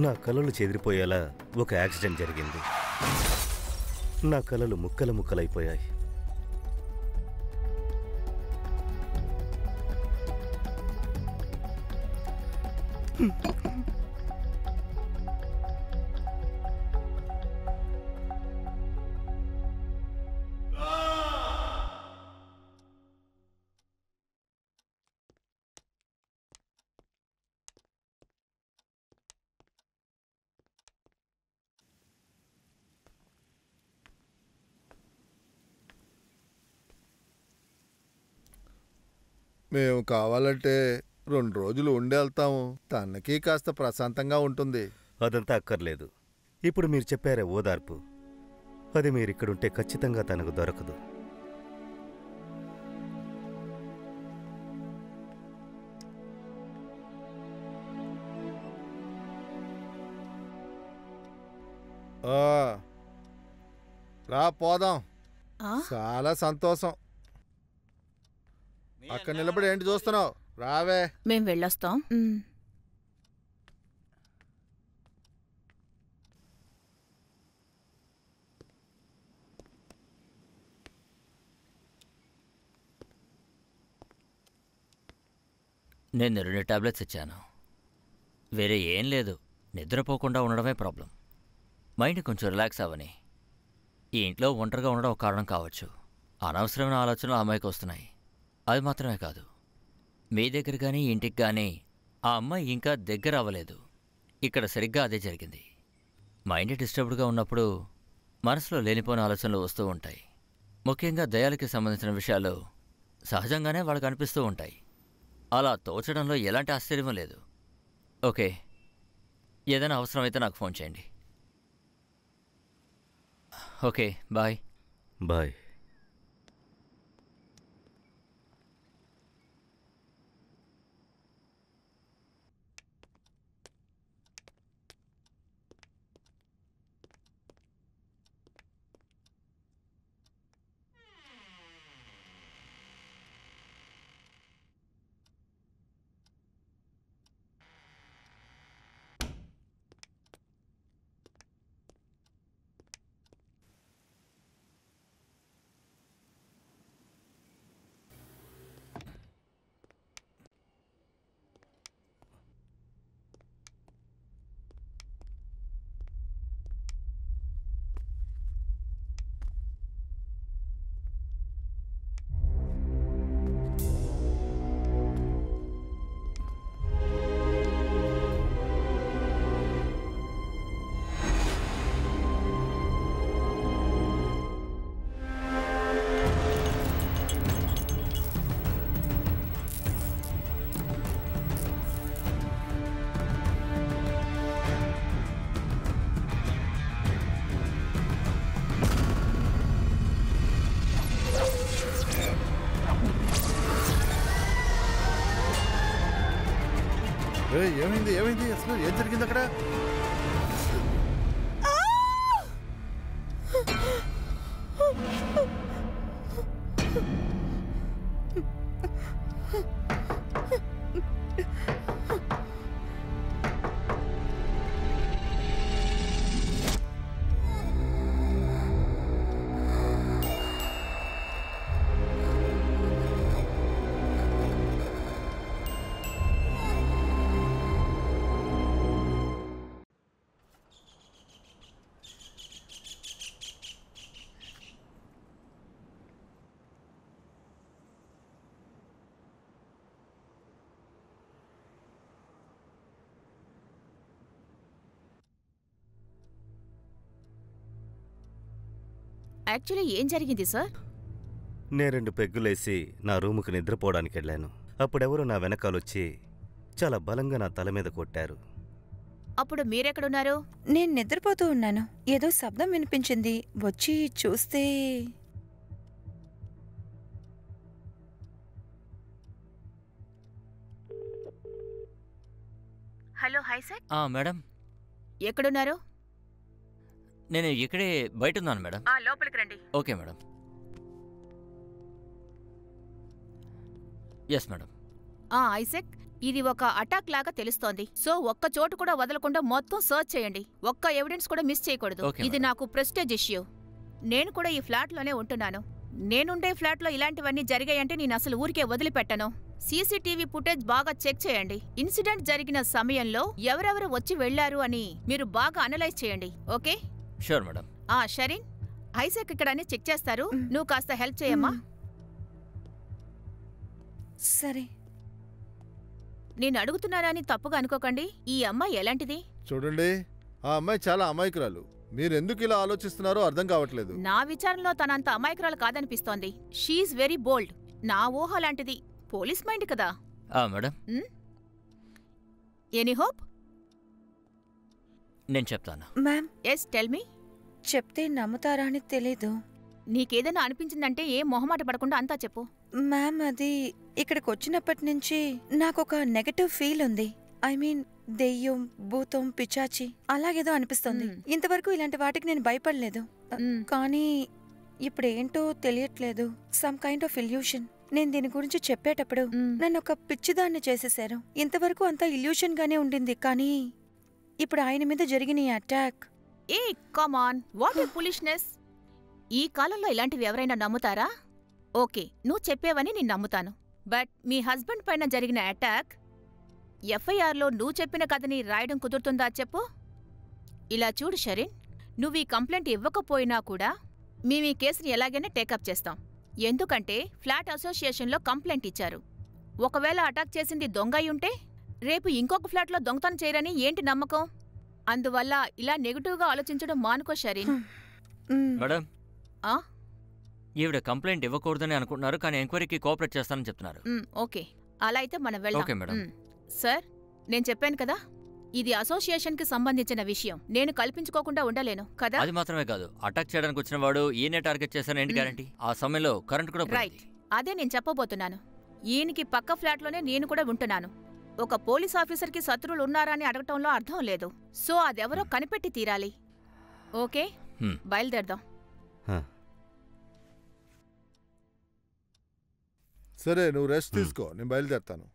నా కలలు చెదిరిపోయేలా ఒక యాక్సిడెంట్ జరిగింది. నా కలలు ముక్కలు ముక్కలైపోయాయి. మేము కావాలంటే 2 రోజులు ఉండి వెళ్తాము. తనకి కాస్త ప్రశాంతంగా ఉంటుంది. అదంతా అక్కర్లేదు. ఇప్పుడు మీరు చెప్పారే ఓదార్పు, అది మీరిక్కడుంటే ఖచ్చితంగా తనకు దొరకదు. రా పోదాం. చాలా సంతోషం. అక్కడ నిలబడి ఏంటి చూస్తున్నావు? రావే. మేం వెళ్ళొస్తాం. నేను 2 టాబ్లెట్స్ ఇచ్చాను. వేరే ఏం లేదు. నిద్రపోకుండా ఉండడమే ప్రాబ్లం. మైండ్ కొంచెం రిలాక్స్ అవ్వని. ఈ ఇంట్లో ఒంటరిగా ఉండడం ఒక కారణం కావచ్చు. అనవసరమైన ఆలోచనలు అమ్మాయికి వస్తున్నాయి. అది మాత్రమే కాదు, మీ దగ్గర కానీ ఇంటికి కానీ ఆ అమ్మాయి ఇంకా దగ్గర అవ్వలేదు. ఇక్కడ సరిగ్గా అదే జరిగింది. మైండ్ డిస్టర్బ్డ్గా ఉన్నప్పుడు మనసులో లేనిపోయిన ఆలోచనలు వస్తూ ఉంటాయి. ముఖ్యంగా దయాలకి సంబంధించిన విషయాలు సహజంగానే వాళ్ళకి అనిపిస్తూ ఉంటాయి. అలా తోచడంలో ఎలాంటి ఆశ్చర్యం లేదు. ఓకే, ఏదైనా అవసరమైతే నాకు ఫోన్ చేయండి. Okay, bye. బాయ్. ఏమైంది? ఏమైంది? అసలు ఏం జరిగింది అక్కడ? యాక్చువల్లీ ఏం జరిగింది సార్? నేను 2 పెగ్గులేసి నా రూముకు నిద్రపోవడానికి వెళ్ళాను. అప్పుడెవరో నా వెనకాలొచ్చి చాలా బలంగా నా తల మీద కొట్టారు. అప్పుడు మీరెక్కడున్నారు? నేను నిద్రపోతూ ఉన్నాను. ఏదో శబ్దం వినిపించింది. వచ్చి చూస్తే హలో హైసెక్, మేడం, ఎక్కడున్నారు? నేను ఇక్కడే బయట ఉన్నాను మేడం. లోపలికి రండి. Okay madam. Yes madam. ఐసెక్, ఇది ఒక అటాక్ లాగా తెలుస్తోంది. సో ఒక్క చోటు కూడా వదలకుండా మొత్తం సర్చ్ చేయండి. ఒక్క ఎవిడెన్స్ కూడా మిస్ చేయకూడదు. Okay, ఇది madam. నాకు ప్రెస్టేజ్ ఇష్యూ. నేను కూడా ఈ ఫ్లాట్లోనే ఉంటున్నాను. నేనుండే ఫ్లాట్లో ఇలాంటివన్నీ జరిగాయంటే నేను అసలు ఊరికే వదిలిపెట్టను. సీసీటీవీ ఫుటేజ్ బాగా చెక్ చేయండి. ఇన్సిడెంట్ జరిగిన సమయంలో ఎవరెవరు వచ్చి వెళ్లారు అని మీరు బాగా అనలైజ్ చేయండి. Okay? Sure madam. Shireen, Isaac ఇక్కడ అన్ని చెక్ చేస్తారు. నువ్వు కాస్త హెల్ప్ చేయమ్మా. సరే. నేను అడుగుతున్నానని తప్పుగా అనుకోకండి. ఈ అమ్మాయి ఎలాంటిది? చూడండి, ఆ అమ్మాయి చాలా అమాయకురాలు. మీరెందుకు ఇలా ఆలోచిస్తున్నారో అర్థం కావట్లేదు. నా విచారణలో తనంత అమాయకురాలు కాదనిపిస్తోంది. She very bold. నా ఊహ లాంటిది. పోలీస్ మైండ్ కదా. Madam, any hope? నేను చెప్తాను. Ma'am, yes, tell me. చెప్తే నమ్ముతారా అని తెలీదు. నీకేదైనా అనిపించిందంటే ఏం మొహమాట పడకుండా అంతా చెప్పు. మ్యామ్, అది ఇక్కడికి వచ్చినప్పటి నుంచి నాకొక నెగటివ్ ఫీల్ ఉంది. ఐ మీన్, దెయ్యం, భూతం, పిచాచి అలాగేదో అనిపిస్తుంది. ఇంతవరకు ఇలాంటి వాటికి నేను భయపడలేదు. కానీ ఇప్పుడేంటో తెలియట్లేదు. Some kind of illusion. నేను దీని గురించి చెప్పేటప్పుడు నన్ను ఒక పిచ్చిదాన్ని చేసేశారు. ఇంతవరకు అంతా ఇల్యూషన్ గానే ఉండింది. కానీ ఇప్పుడు ఆయన మీద జరిగిన ఈ attack. A come on, what a foolishness. ఈ కాలంలో ఇలాంటివి ఎవరైనా నమ్ముతారా? ఓకే, నువ్వు చెప్పేవని నేను నమ్ముతాను. బట్ మీ హస్బెండ్ పైన జరిగిన అటాక్ ఎఫ్ఐఆర్లో నువ్వు చెప్పిన కథని రాయడం కుదురుతుందా చెప్పు? ఇలా చూడు షరీన్, నువ్వు ఈ కంప్లైంట్ ఇవ్వకపోయినా కూడా మేము ఈ కేసుని ఎలాగైనా టేకప్ చేస్తాం. ఎందుకంటే ఫ్లాట్ అసోసియేషన్లో కంప్లైంట్ ఇచ్చారు. ఒకవేళ అటాక్ చేసింది దొంగ అయ్యుంటే రేపు ఇంకొక ఫ్లాట్లో దొంగతనం చేయరని ఏంటి నమ్మకం? అందువల్ల ఇలా నెగటివ్గా ఆలోచించడం మానుకో షరీన్. మేడం, ఈవిడ కంప్లైంట్ ఇవ్వకూడదని అనుకుంటున్నారు, కానీ ఎంక్వైరీకి కోఆపరేట్ చేస్తానని చెప్తున్నారు. ఓకే, అలా అయితే మనం వెళ్దాం. Okay madam. సార్, నేను చెప్పాను కదా, ఇది అసోసియేషన్కి సంబంధించిన విషయం. నేను కల్పించుకోకుండా ఉండలేను కదా. అది మాత్రమే కాదు, అటాక్ చేయడానికి వచ్చిన వాడు ఈయనే టార్గెట్ చేశాను ఏంటి గ్యారంటీ? ఆ సమయంలో కరెంట్ కూడా రైట్, అదే నేను చెప్పబోతున్నాను. ఈయనకి పక్క ఫ్లాట్లోనే నేను కూడా ఉంటున్నాను. ఒక పోలీస్ ఆఫీసర్కి శత్రువులు ఉన్నారా అని అడగటంలో అర్థం లేదు. సో అదెవరో కనిపెట్టి తీరాలి. ఓకే, బయలుదేరదాం. సరే, నువ్వు రెస్ట్ తీసుకో, నేను బయలుదేరుతాను.